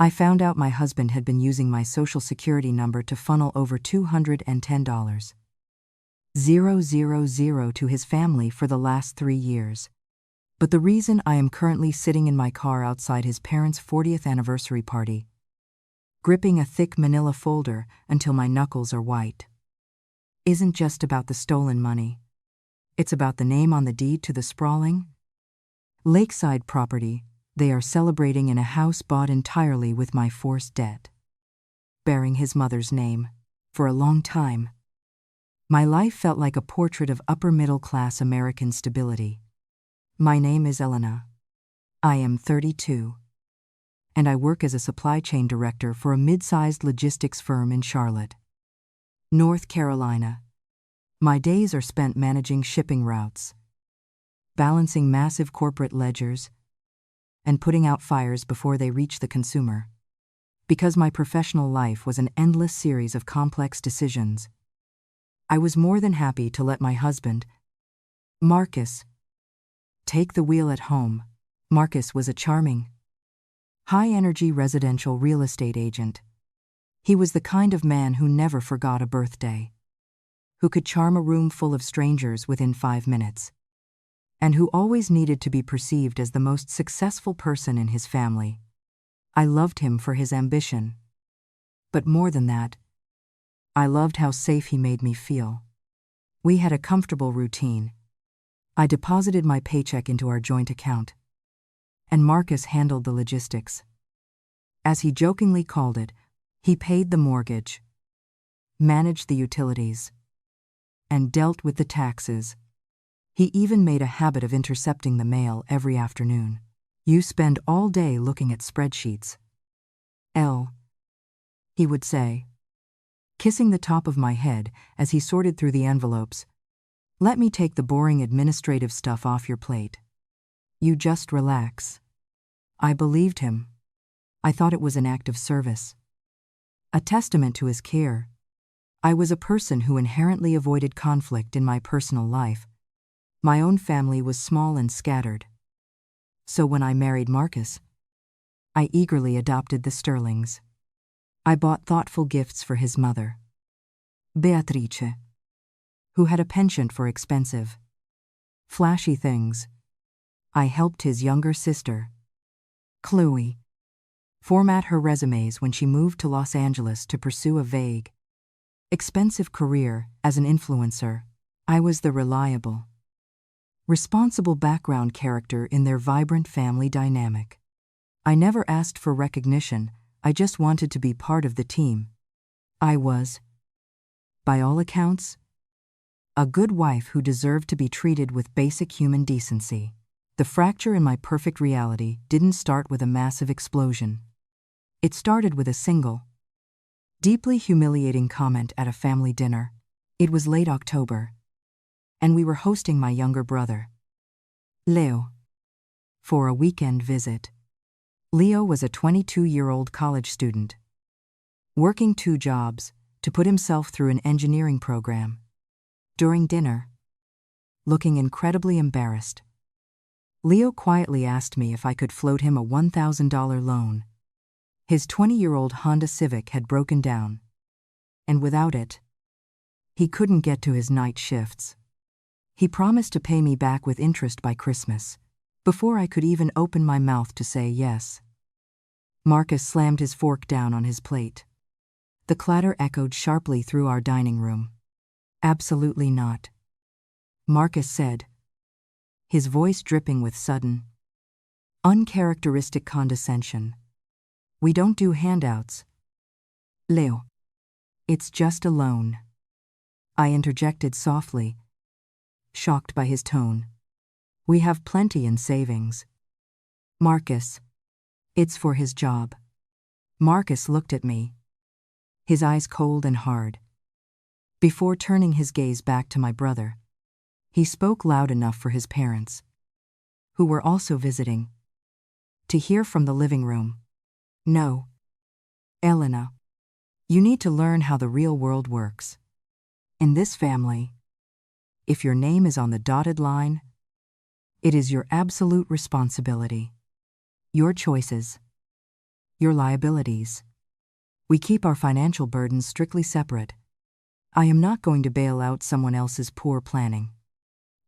I found out my husband had been using my social security number to funnel over $210,000 to his family for the last 3 years. But the reason I am currently sitting in my car outside his parents' 40th anniversary party, gripping a thick manila folder until my knuckles are white, isn't just about the stolen money. It's about the name on the deed to the sprawling lakeside property they are celebrating in a house bought entirely with my forced debt, bearing his mother's name. For a long time, my life felt like a portrait of upper-middle-class American stability. My name is Elena. I am 32, and I work as a supply chain director for a mid-sized logistics firm in Charlotte, North Carolina. My days are spent managing shipping routes, balancing massive corporate ledgers, and putting out fires before they reach the consumer. Because my professional life was an endless series of complex decisions, I was more than happy to let my husband, Marcus, take the wheel at home. Marcus was a charming, high-energy residential real estate agent. He was the kind of man who never forgot a birthday, who could charm a room full of strangers within 5 minutes, and who always needed to be perceived as the most successful person in his family. I loved him for his ambition. But more than that, I loved how safe he made me feel. We had a comfortable routine. I deposited my paycheck into our joint account, and Marcus handled the logistics. As he jokingly called it, he paid the mortgage, managed the utilities, and dealt with the taxes. He even made a habit of intercepting the mail every afternoon. "You spend all day looking at spreadsheets, Elle," he would say, kissing the top of my head as he sorted through the envelopes. "Let me take the boring administrative stuff off your plate. You just relax." I believed him. I thought it was an act of service, a testament to his care. I was a person who inherently avoided conflict in my personal life. My own family was small and scattered. So when I married Marcus, I eagerly adopted the Sterlings. I bought thoughtful gifts for his mother, Beatrice, who had a penchant for expensive, flashy things. I helped his younger sister, Chloe, format her resumes when she moved to Los Angeles to pursue a vague, expensive career as an influencer. I was the reliable, responsible background character in their vibrant family dynamic. I never asked for recognition, I just wanted to be part of the team. I was, by all accounts, a good wife who deserved to be treated with basic human decency. The fracture in my perfect reality didn't start with a massive explosion. It started with a single, deeply humiliating comment at a family dinner. It was late October, and we were hosting my younger brother, Leo, for a weekend visit. Leo was a 22-year-old college student, working 2 jobs to put himself through an engineering program. During dinner, looking incredibly embarrassed, Leo quietly asked me if I could float him a $1,000 loan. His 20-year-old Honda Civic had broken down, and without it, he couldn't get to his night shifts. He promised to pay me back with interest by Christmas, before I could even open my mouth to say yes. Marcus slammed his fork down on his plate. The clatter echoed sharply through our dining room. "Absolutely not," Marcus said, his voice dripping with sudden, uncharacteristic condescension. "We don't do handouts, Leo. It's just a loan." I interjected softly, shocked by his tone. "We have plenty in savings." "Marcus, it's for his job." Marcus looked at me, his eyes cold and hard. Before turning his gaze back to my brother, he spoke loud enough for his parents, who were also visiting, to hear from the living room. "No, Elena, you need to learn how the real world works. In this family, if your name is on the dotted line, it is your absolute responsibility. Your choices, your liabilities. We keep our financial burdens strictly separate. I am not going to bail out someone else's poor planning.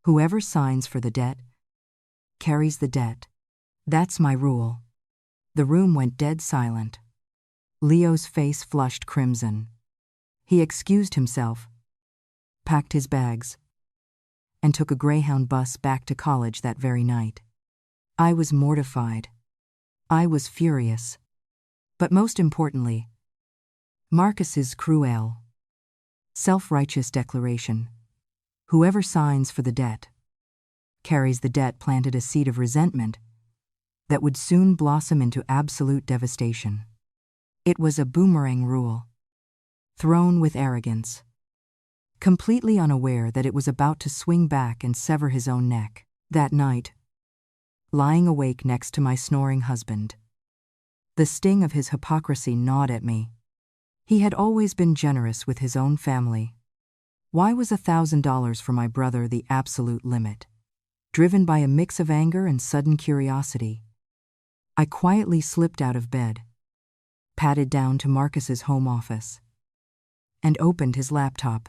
Whoever signs for the debt carries the debt. That's my rule. The room went dead silent. Leo's face flushed crimson. He excused himself, packed his bags, and took a Greyhound bus back to college that very night. I was mortified. I was furious. But most importantly, Marcus's cruel, self-righteous declaration, whoever signs for the debt carries the debt, planted a seed of resentment that would soon blossom into absolute devastation. It was a boomerang rule, thrown with arrogance, completely unaware that it was about to swing back and sever his own neck. That night, lying awake next to my snoring husband, the sting of his hypocrisy gnawed at me. He had always been generous with his own family. Why was $1,000 for my brother the absolute limit? Driven by a mix of anger and sudden curiosity, I quietly slipped out of bed, padded down to Marcus's home office, and opened his laptop.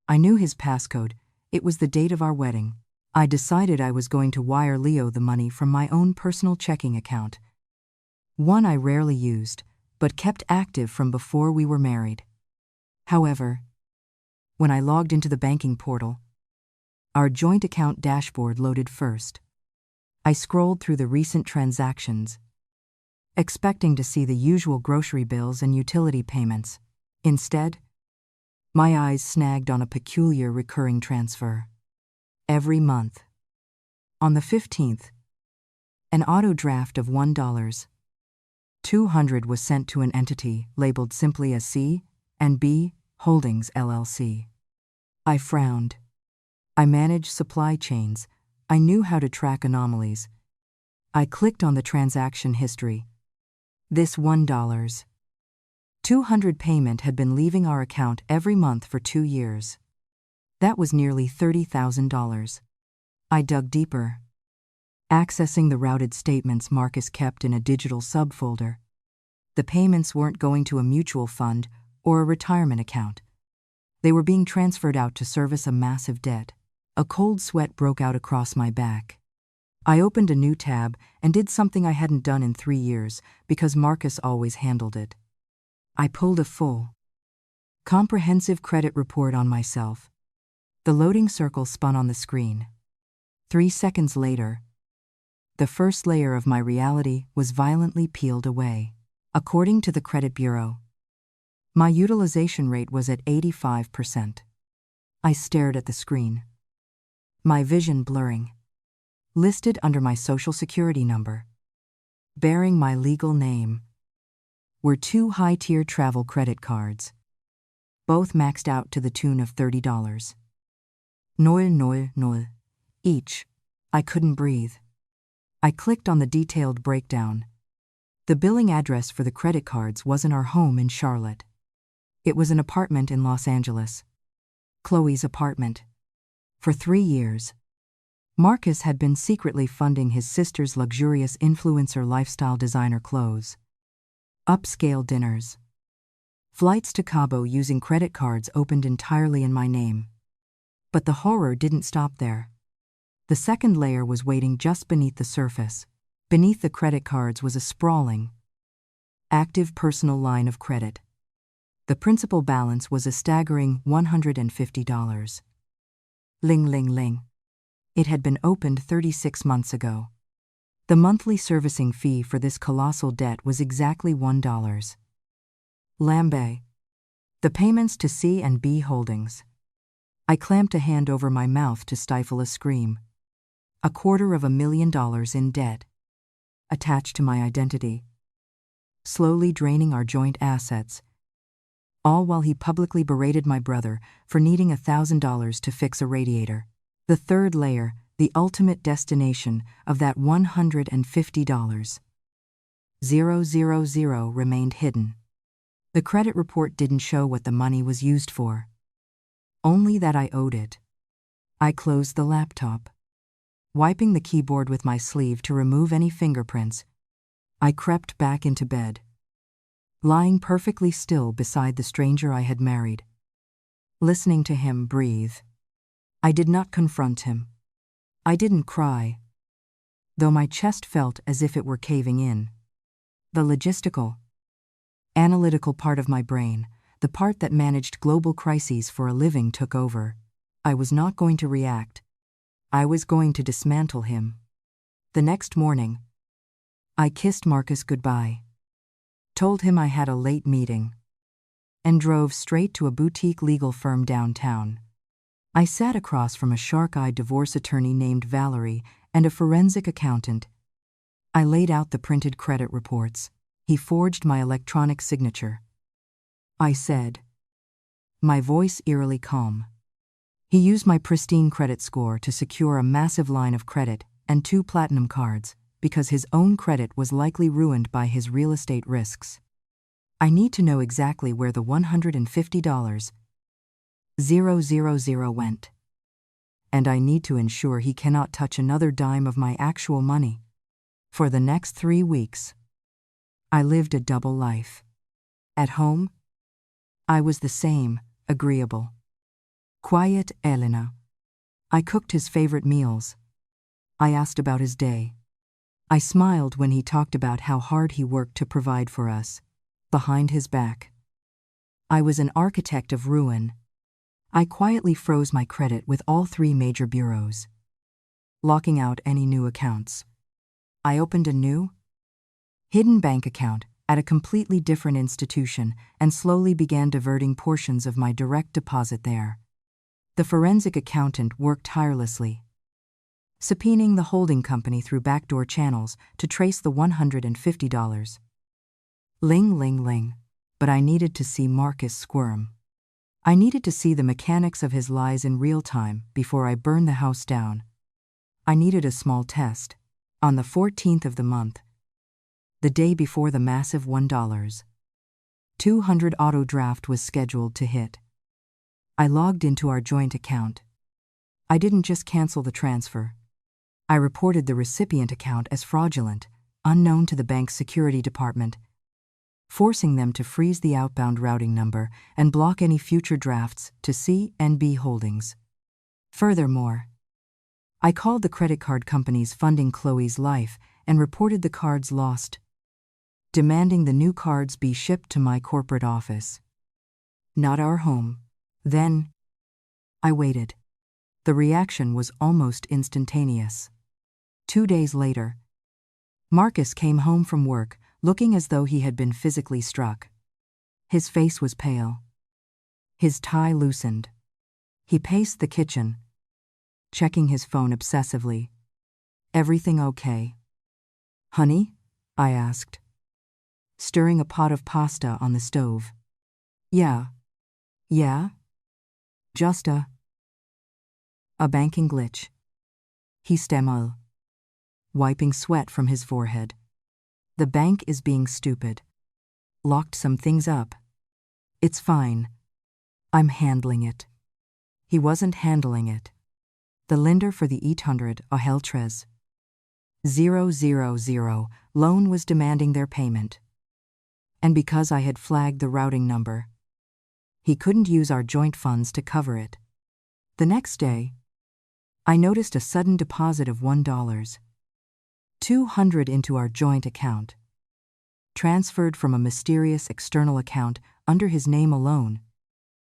I knew his passcode. It was the date of our wedding. I decided I was going to wire Leo the money from my own personal checking account, one I rarely used, but kept active from before we were married. However, when I logged into the banking portal, our joint account dashboard loaded first. I scrolled through the recent transactions, expecting to see the usual grocery bills and utility payments. Instead, my eyes snagged on a peculiar recurring transfer. Every month, on the 15th, an auto draft of $1.200 was sent to an entity labeled simply as C&B Holdings LLC. I frowned. I managed supply chains. I knew how to track anomalies. I clicked on the transaction history. This $1.200 payment had been leaving our account every month for 2 years. That was nearly $30,000. I dug deeper, accessing the routed statements Marcus kept in a digital subfolder. The payments weren't going to a mutual fund or a retirement account. They were being transferred out to service a massive debt. A cold sweat broke out across my back. I opened a new tab and did something I hadn't done in 3 years because Marcus always handled it. I pulled a full, comprehensive credit report on myself. The loading circle spun on the screen. 3 seconds later, the first layer of my reality was violently peeled away. According to the credit bureau, my utilization rate was at 85%. I stared at the screen, my vision blurring. Listed under my social security number, bearing my legal name, were 2 high-tier travel credit cards, both maxed out to the tune of $30. $0.00 each. I couldn't breathe. I clicked on the detailed breakdown. The billing address for the credit cards wasn't our home in Charlotte. It was an apartment in Los Angeles. Chloe's apartment. For 3 years, Marcus had been secretly funding his sister's luxurious influencer lifestyle designer clothes, upscale dinners, flights to Cabo using credit cards opened entirely in my name. But the horror didn't stop there. The second layer was waiting just beneath the surface. Beneath the credit cards was a sprawling, active personal line of credit. The principal balance was a staggering $150. Ling ling ling. It had been opened 36 months ago. The monthly servicing fee for this colossal debt was exactly $1. Lambe. The payments to C&B Holdings. I clamped a hand over my mouth to stifle a scream. $250,000 in debt, attached to my identity, slowly draining our joint assets, all while he publicly berated my brother for needing $1,000 to fix a radiator. The third layer, the ultimate destination of that $150. 000 remained hidden. The credit report didn't show what the money was used for, only that I owed it. I closed the laptop. Wiping the keyboard with my sleeve to remove any fingerprints, I crept back into bed. lying perfectly still beside the stranger I had married, listening to him breathe. I did not confront him. I didn't cry, though my chest felt as if it were caving in. The logistical, analytical part of my brain, the part that managed global crises for a living, took over. I was not going to react. I was going to dismantle him. The next morning, I kissed Marcus goodbye, told him I had a late meeting, and drove straight to a boutique legal firm downtown. I sat across from a shark-eyed divorce attorney named Valerie and a forensic accountant. I laid out the printed credit reports. He forged my electronic signature. I said, my voice eerily calm. He used my pristine credit score to secure a massive line of credit and 2 platinum cards, because his own credit was likely ruined by his real estate risks. I need to know exactly where the $150,000 went. And I need to ensure he cannot touch another dime of my actual money. For the next 3 weeks, I lived a double life. At home, I was the same, agreeable, quiet Elena. I cooked his favorite meals. I asked about his day. I smiled when he talked about how hard he worked to provide for us. Behind his back, I was an architect of ruin. I quietly froze my credit with all 3 major bureaus, locking out any new accounts. I opened a new, hidden bank account at a completely different institution and slowly began diverting portions of my direct deposit there. The forensic accountant worked tirelessly, subpoenaing the holding company through backdoor channels to trace the $150. Ling, ling, ling. But I needed to see Marcus squirm. I needed to see the mechanics of his lies in real time before I burned the house down. I needed a small test. On the 14th of the month, the day before the massive $1,200 auto draft was scheduled to hit, I logged into our joint account. I didn't just cancel the transfer. I reported the recipient account as fraudulent, unknown to the bank's security department, forcing them to freeze the outbound routing number and block any future drafts to CNB Holdings. Furthermore, I called the credit card companies funding Chloe's life and reported the cards lost, demanding the new cards be shipped to my corporate office, not our home. Then, I waited. The reaction was almost instantaneous. 2 days later, Marcus came home from work looking as though he had been physically struck. His face was pale, his tie loosened. He paced the kitchen, checking his phone obsessively. Everything okay? Honey? I asked, stirring a pot of pasta on the stove. Yeah. Just a banking glitch, he stammered, wiping sweat from his forehead. The bank is being stupid. Locked some things up. It's fine. I'm handling it. He wasn't handling it. The lender for the $800 000 loan was demanding their payment. And because I had flagged the routing number, he couldn't use our joint funds to cover it. The next day, I noticed a sudden deposit of $1,200 into our joint account, transferred from a mysterious external account under his name alone.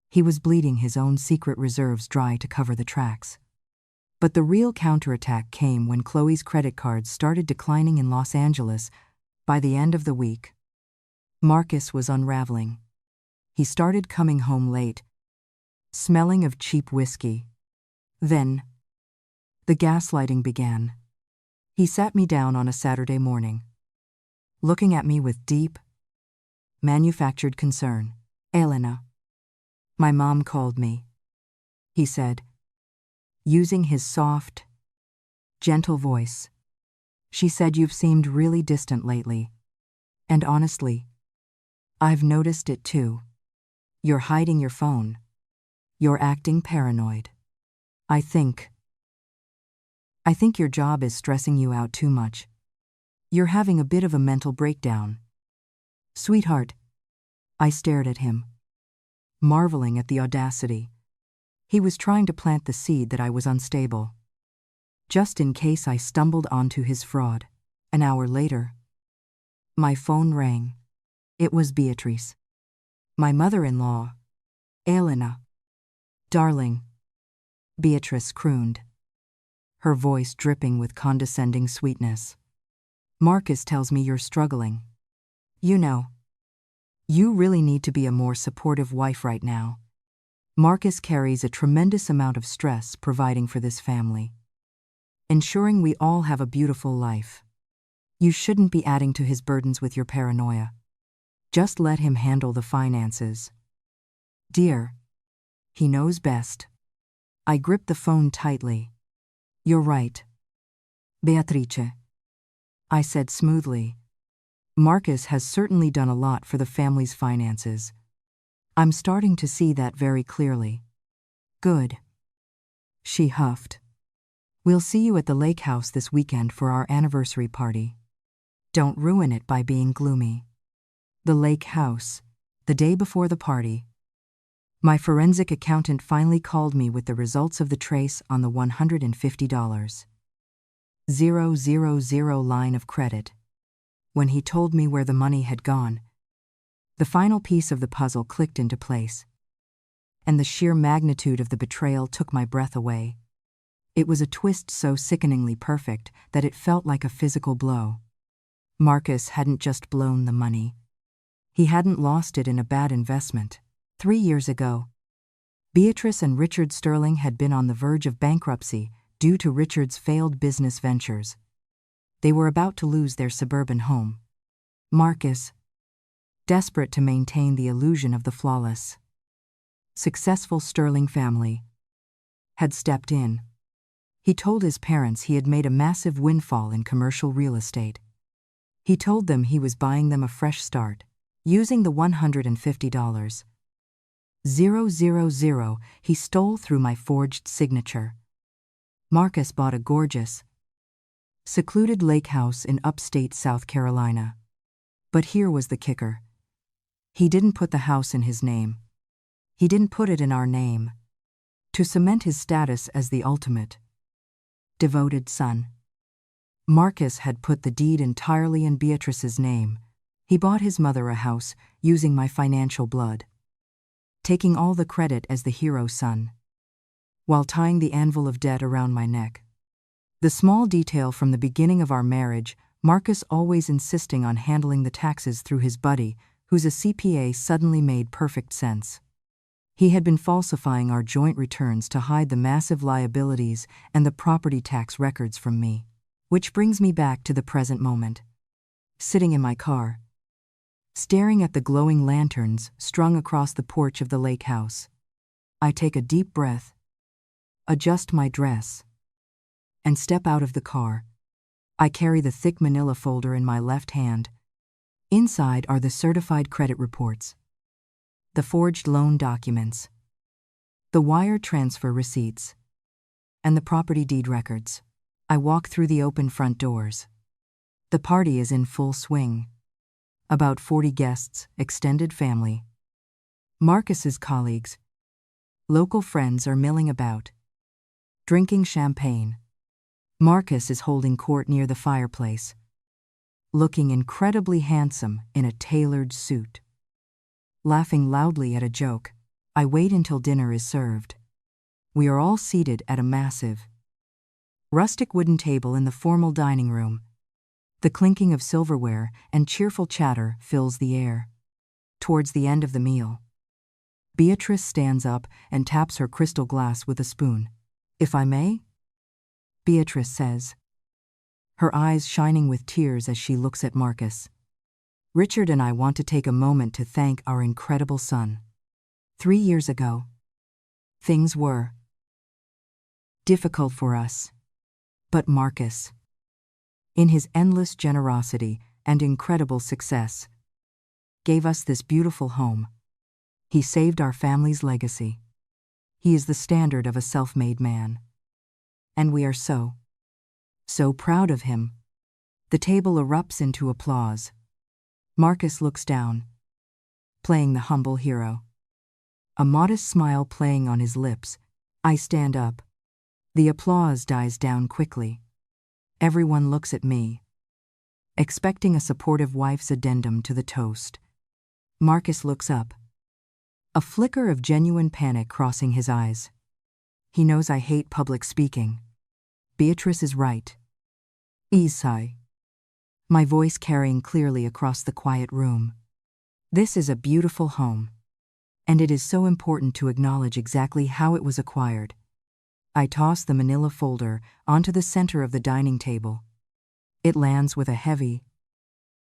He was bleeding his own secret reserves dry to cover the tracks. But the real counterattack came when Chloe's credit cards started declining in Los Angeles. By the end of the week, Marcus was unraveling. He started coming home late, smelling of cheap whiskey. Then, the gaslighting began. He sat me down on a Saturday morning, looking at me with deep, manufactured concern. Elena, my mom called me, he said, using his soft, gentle voice. She said you've seemed really distant lately. And honestly, I've noticed it too. You're hiding your phone. You're acting paranoid. I think your job is stressing you out too much. You're having a bit of a mental breakdown. Sweetheart, I stared at him, marveling at the audacity. He was trying to plant the seed that I was unstable, just in case I stumbled onto his fraud. An hour later, my phone rang. It was Beatrice, my mother-in-law, Elena. "Darling," Beatrice crooned, her voice dripping with condescending sweetness. "Marcus tells me you're struggling. You know, you really need to be a more supportive wife right now. Marcus carries a tremendous amount of stress providing for this family, ensuring we all have a beautiful life. You shouldn't be adding to his burdens with your paranoia. Just let him handle the finances. Dear, he knows best." I gripped the phone tightly. "You're right, Beatrice," I said smoothly. "Marcus has certainly done a lot for the family's finances. I'm starting to see that very clearly." "Good," she huffed. "We'll see you at the lake house this weekend for our anniversary party. Don't ruin it by being gloomy." The lake house, the day before the party. My forensic accountant finally called me with the results of the trace on the $150,000 line of credit. When he told me where the money had gone, the final piece of the puzzle clicked into place, and the sheer magnitude of the betrayal took my breath away. It was a twist so sickeningly perfect that it felt like a physical blow. Marcus hadn't just blown the money. He hadn't lost it in a bad investment. 3 years ago, Beatrice and Richard Sterling had been on the verge of bankruptcy due to Richard's failed business ventures. They were about to lose their suburban home. Marcus, desperate to maintain the illusion of the flawless, successful Sterling family, had stepped in. He told his parents he had made a massive windfall in commercial real estate. He told them he was buying them a fresh start, using the $150,000 he stole through my forged signature. Marcus bought a gorgeous, secluded lake house in upstate South Carolina. But here was the kicker. He didn't put the house in his name. He didn't put it in our name. To cement his status as the ultimate, devoted son, Marcus had put the deed entirely in Beatrice's name. He bought his mother a house using my financial blood, taking all the credit as the hero son, while tying the anvil of debt around my neck. The small detail from the beginning of our marriage, Marcus always insisting on handling the taxes through his buddy, who's a CPA, suddenly made perfect sense. He had been falsifying our joint returns to hide the massive liabilities and the property tax records from me. Which brings me back to the present moment. Sitting in my car, staring at the glowing lanterns strung across the porch of the lake house. I take a deep breath, adjust my dress, and step out of the car. I carry the thick manila folder in my left hand. Inside are the certified credit reports, the forged loan documents, the wire transfer receipts, and the property deed records. I walk through the open front doors. The party is in full swing. About 40 guests, extended family. Marcus's colleagues, local friends are milling about, drinking champagne. Marcus is holding court near the fireplace, looking incredibly handsome in a tailored suit. Laughing loudly at a joke, I wait until dinner is served. We are all seated at a massive, rustic wooden table in the formal dining room. The clinking of silverware and cheerful chatter fills the air. Towards the end of the meal, Beatrice stands up and taps her crystal glass with a spoon. "If I may?" Beatrice says, her eyes shining with tears as she looks at Marcus. "Richard and I want to take a moment to thank our incredible son. 3 years ago, things were difficult for us. But Marcus, in his endless generosity and incredible success, gave us this beautiful home. He saved our family's legacy. He is the standard of a self-made man. And we are so proud of him." The table erupts into applause. Marcus looks down, playing the humble hero. A modest smile playing on his lips, I stand up. The applause dies down quickly. Everyone looks at me, expecting a supportive wife's addendum to the toast. Marcus looks up, a flicker of genuine panic crossing his eyes. He knows I hate public speaking. Beatrice is right. Isai. My voice carrying clearly across the quiet room. This is a beautiful home, and it is so important to acknowledge exactly how it was acquired. I toss the manila folder onto the center of the dining table. It lands with a heavy,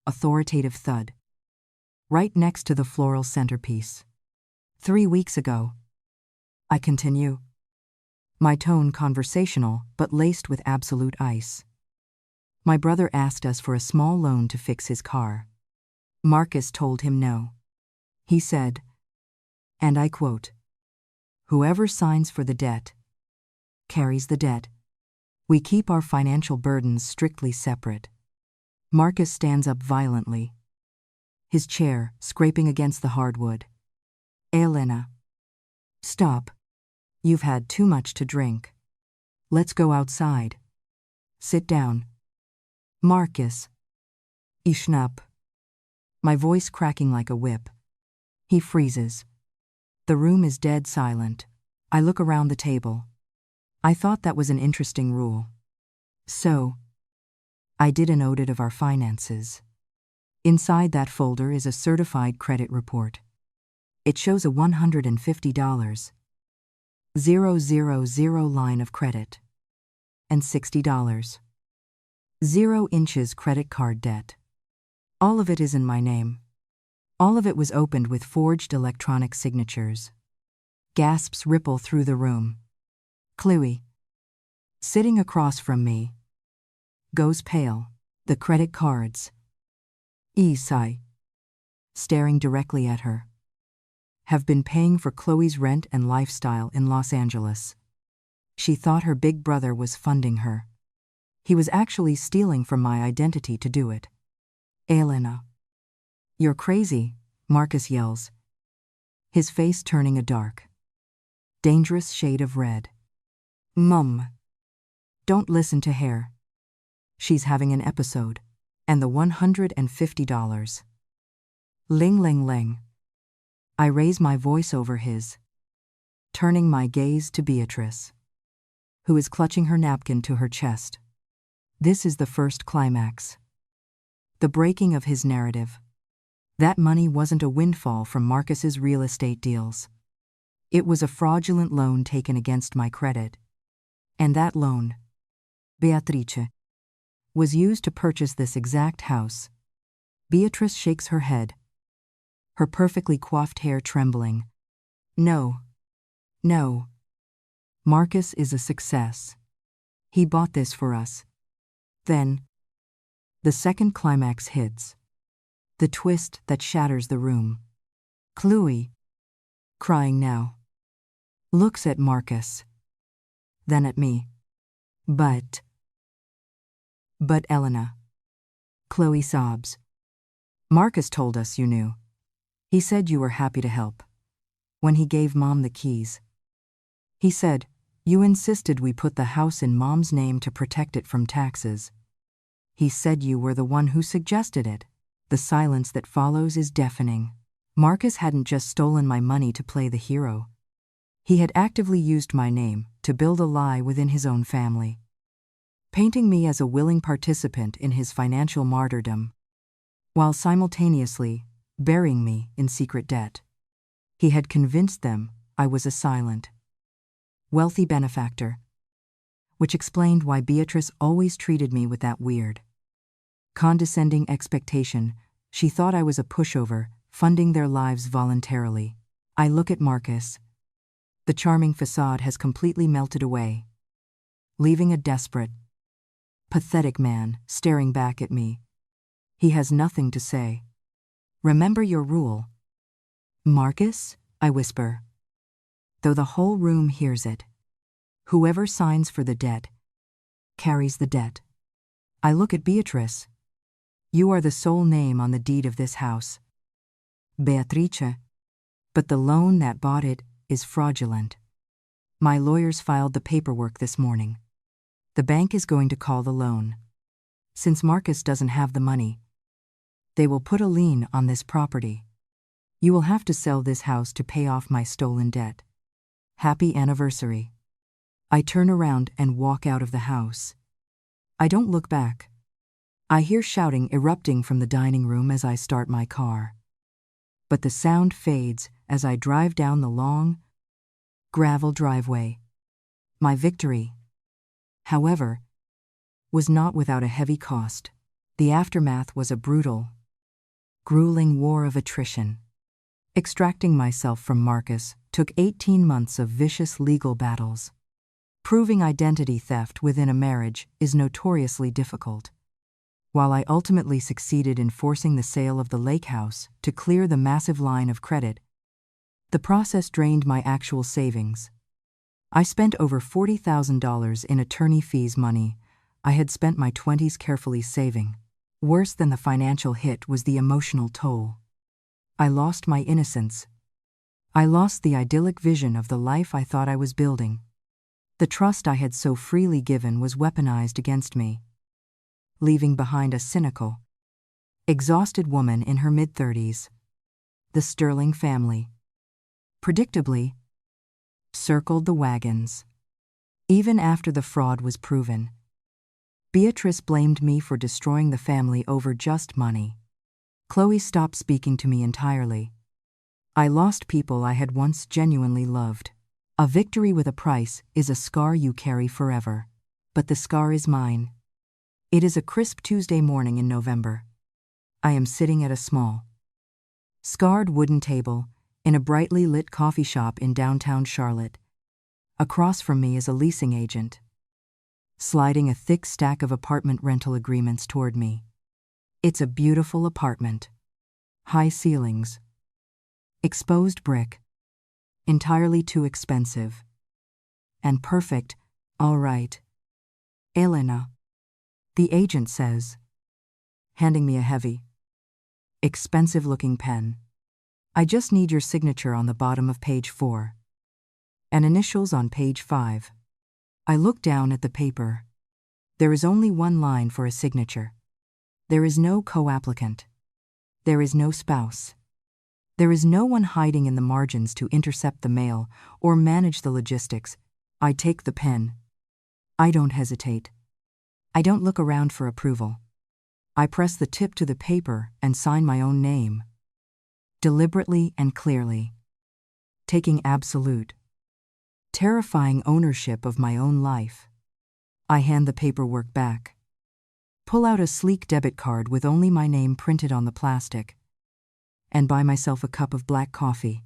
authoritative thud, right next to the floral centerpiece. 3 weeks ago. I continue, my tone conversational but laced with absolute ice. My brother asked us for a small loan to fix his car. Marcus told him no. He said, and I quote, "Whoever signs for the debt carries the debt. We keep our financial burdens strictly separate." Marcus stands up violently, his chair scraping against the hardwood. Elena. Stop. You've had too much to drink. Let's go outside. Sit down. Marcus. Ishnap. My voice cracking like a whip. He freezes. The room is dead silent. I look around the table. I thought that was an interesting rule. So, I did an audit of our finances. Inside that folder is a certified credit report. It shows a $150, 000 line of credit, and $60, 0 inches credit card debt. All of it is in my name. All of it was opened with forged electronic signatures. Gasps ripple through the room. Chloe, sitting across from me, goes pale. The credit cards. Isai, staring directly at her, have been paying for Chloe's rent and lifestyle in Los Angeles. She thought her big brother was funding her. He was actually stealing from my identity to do it. Elena. You're crazy, Marcus yells, his face turning a dark, dangerous shade of red. Mum. Don't listen to her. She's having an episode. And the $150. Ling ling ling. I raise my voice over his, turning my gaze to Beatrice, who is clutching her napkin to her chest. This is the first climax. The breaking of his narrative. That money wasn't a windfall from Marcus's real estate deals. It was a fraudulent loan taken against my credit. And that loan, Beatrice, was used to purchase this exact house. Beatrice shakes her head, her perfectly coiffed hair trembling. No. No. Marcus is a success. He bought this for us. Then, the second climax hits. The twist that shatters the room. Chloe, crying now, looks at Marcus, then at me. But Elena. Chloe sobs. Marcus told us you knew. He said you were happy to help. When he gave Mom the keys. He said, you insisted we put the house in Mom's name to protect it from taxes. He said you were the one who suggested it. The silence that follows is deafening. Marcus hadn't just stolen my money to play the hero. He had actively used my name to build a lie within his own family, painting me as a willing participant in his financial martyrdom, while simultaneously burying me in secret debt. He had convinced them I was a silent, wealthy benefactor, which explained why Beatrice always treated me with that weird, condescending expectation. She thought I was a pushover, funding their lives voluntarily. I look at Marcus. The charming facade has completely melted away, leaving a desperate, pathetic man staring back at me. He has nothing to say. Remember your rule, Marcus, I whisper, though the whole room hears it. Whoever signs for the debt carries the debt. I look at Beatrice. You are the sole name on the deed of this house. Beatrice. But the loan that bought it is fraudulent. My lawyers filed the paperwork this morning. The bank is going to call the loan. Since Marcus doesn't have the money, they will put a lien on this property. You will have to sell this house to pay off my stolen debt. Happy anniversary. I turn around and walk out of the house. I don't look back. I hear shouting erupting from the dining room as I start my car. But the sound fades as I drive down the long, gravel driveway. My victory, however, was not without a heavy cost. The aftermath was a brutal, grueling war of attrition. Extracting myself from Marcus took 18 months of vicious legal battles. Proving identity theft within a marriage is notoriously difficult. While I ultimately succeeded in forcing the sale of the lake house to clear the massive line of credit, the process drained my actual savings. I spent over $40,000 in attorney fees, money I had spent my 20s carefully saving. Worse than the financial hit was the emotional toll. I lost my innocence. I lost the idyllic vision of the life I thought I was building. The trust I had so freely given was weaponized against me, leaving behind a cynical, exhausted woman in her mid-30s. The Sterling family, predictably, circled the wagons. Even after the fraud was proven, Beatrice blamed me for destroying the family over just money. Chloe stopped speaking to me entirely. I lost people I had once genuinely loved. A victory with a price is a scar you carry forever. But the scar is mine. It is a crisp Tuesday morning in November. I am sitting at a small, scarred wooden table in a brightly lit coffee shop in downtown Charlotte. Across from me is a leasing agent, sliding a thick stack of apartment rental agreements toward me. It's a beautiful apartment. High ceilings, exposed brick, entirely too expensive. And perfect, all right. Elena, the agent says, handing me a heavy, expensive-looking pen. I just need your signature on the bottom of page 4. And initials on page 5. I look down at the paper. There is only one line for a signature. There is no co-applicant. There is no spouse. There is no one hiding in the margins to intercept the mail or manage the logistics. I take the pen. I don't hesitate. I don't look around for approval. I press the tip to the paper and sign my own name, deliberately and clearly, taking absolute, terrifying ownership of my own life. I hand the paperwork back, pull out a sleek debit card with only my name printed on the plastic, and buy myself a cup of black coffee.